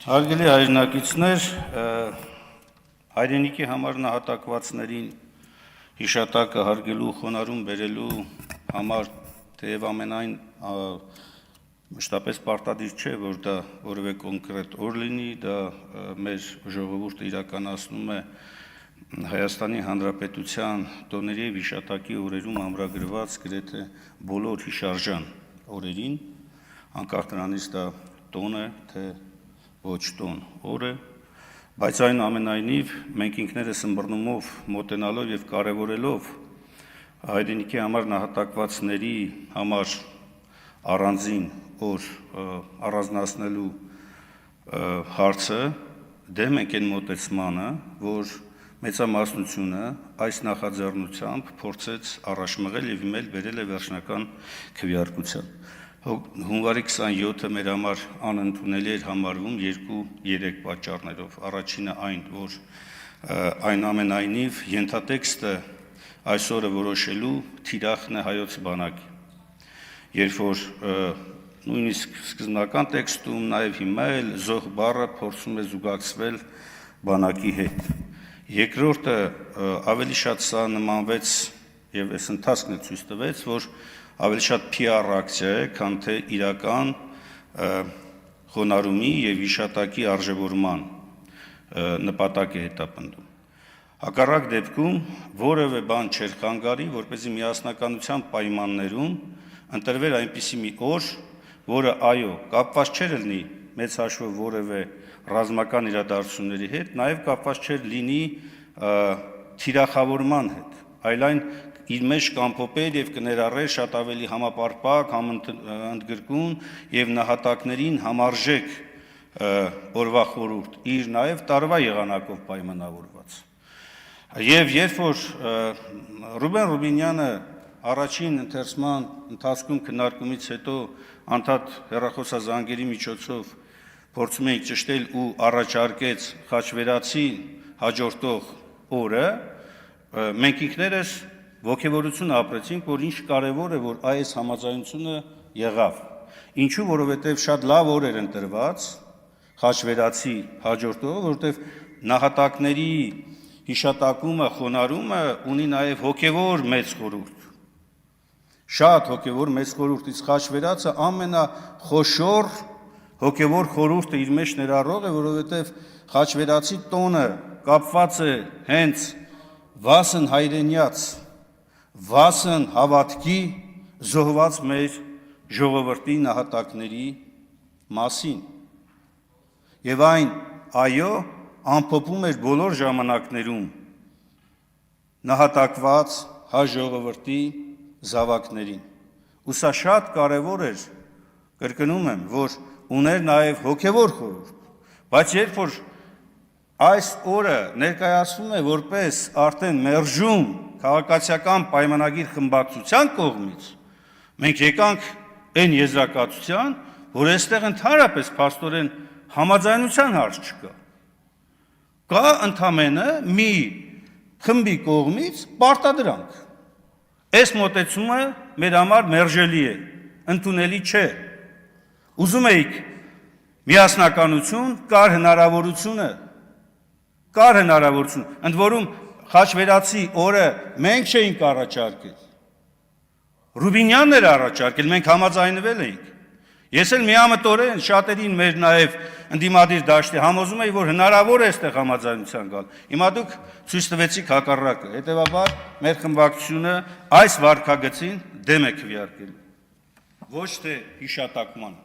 Հարգելի հայրենակիցներ, հայրենիքի համար նահատակվածներին հիշատակը հարգելու խոնարհում բերելու համար թեև ամենայն մշտապես պարտադիր չէ, որ դա որևէ կոնկրետ օր լինի, դա մեր ժողովուրդը իրականացնում է Հայաստանի Հանրապետության տոների և հիշատակի օրերում ամրագրված գրեթե բոլոր հիշարժան օրերին, անկախ նրանից դա տոն է, թե ոչ տոն օր է, բայց այնուամենայնիվ մենք ինքներս ըմբռնումով մոտենալով և կարևորելով հայրենիքի համար նահատակվածների համար առանձին օր առանձնացնելու հարցը դեմ ենք այն մոտեցմանը, որ մեծամասնությունը այս նախաձեռնությամբ փորձեց առաջ մղել և իմել բերել է վերջնական քվեարկության։ Հունվարի 27-ը մեր համար անընդունելի էր համարվում 2-3 պատճառներով։ Առաջինը այն, որ այնուամենայնիվ ենթատեքստը այս օրը որոշելու թիրախն է հայոց բանակի։ Երբ որ նույնիսկ սկզբնական տեքստում, նաև հիմա էլ զոհ բառը փորձում է զուգակցվել բանակի հետ։ Երկրորդը ավելի շատ սա նմանվեց և այս ընթացքն է ցույց տվեց, որ ավելի շատ PR ակցիա է, քան թե իրական խոնարհումի և հիշատակի արժևորման նպատակ է հետապնդում։ Հակառակ դեպքում որևէ բան չէր խանգարի, որպեսզի միասնականության պայմաններում ընտրվեր այնպիսի մի օր, որը այո, կապված չէր լինի մեծ հաշվով որևէ ռազմական իրադարձությունների հետ, նաև կապված չէր լինի թիրախավորման հետ, այլ այն իր մեջ կամփոփեր և կներառեր շատ ավելի համապարփակ, համընդգրկուն և նահատակներին համարժեք օրվա խորհուրդ, իր նաև տարվա եղանակով պայմանավորված։ Եվ երբ որ Ռուբեն Ռուբինյանը առաջին ընթերցման ընթացքում քննարկումից հետո անդադ հեռախոսազանգերի միջոցով փորձում էինք ճշտել ու առաջարկեց խաչվերացի հաջորդող օրը, մենք ինքներս ոգևորություն ապրեցինք, որ ինչ կարևոր է, որ այս համաձայնությունը եղավ։ Ինչու, որովհետև շատ լավ օր էր ընտրված խաչվերացի հաջորդողը, որովհետև նահատակների հիշատակումը, խոնարհումը ունի նաև հոգևոր մեծ խորհուրդ։ Շատ հոգևոր մեծ խորհուրդ, իսկ խաչվերացը ամենախոշոր հոգևոր խորհուրդը իր մեջ ներառող է, որովհետև խաչվերացի տոնը կապված է հենց վասն հայրենյաց, վասն հավատքի զոհված մեր ժողովրդի նահատակների մասին։ Եվ այն, այո, ամփոփում էր բոլոր ժամանակներում նահատակված հայ ժողովրդի զավակներին։ Ու սա շատ կարևոր էր, կրկնում եմ, որ ուներ նաև հոգևոր խորհուրդ, բայց երբ որ այս օրը ներկայացվում է որպես արդեն մերժում քաղաքացիական պայմանագիր խմբակցության կողմից, մենք եկանք այն եզրակացության, որ այստեղ ընդհանրապես փաստորեն համաձայնության հարց չկա։ Կա ընդամենը մի խմբի կողմից պարտադրանք։ Այս մոտեցումը մեր համար մերժելի է, ընդունելի չէ։ Ուզում էիք միասնականություն, կար հնարավորություն, ընդ որում խաչվերացի օրը մենք չէինք առաջարկել, Ռուբինյանն էր առաջարկել, մենք համաձայնվել էինք։ Ես էլ միամտորեն շատերին մեր նաև ընդդիմադիր դաշտի համոզում էի, որ հնարավոր է այստեղ համաձայնության գալ։ Հիմա դուք ցույց տվեցիք հակառակը, հետևաբար մեր խմբակցությունը այս վարքագծին դեմ է քվեարկելու, ոչ թե հիշատակման։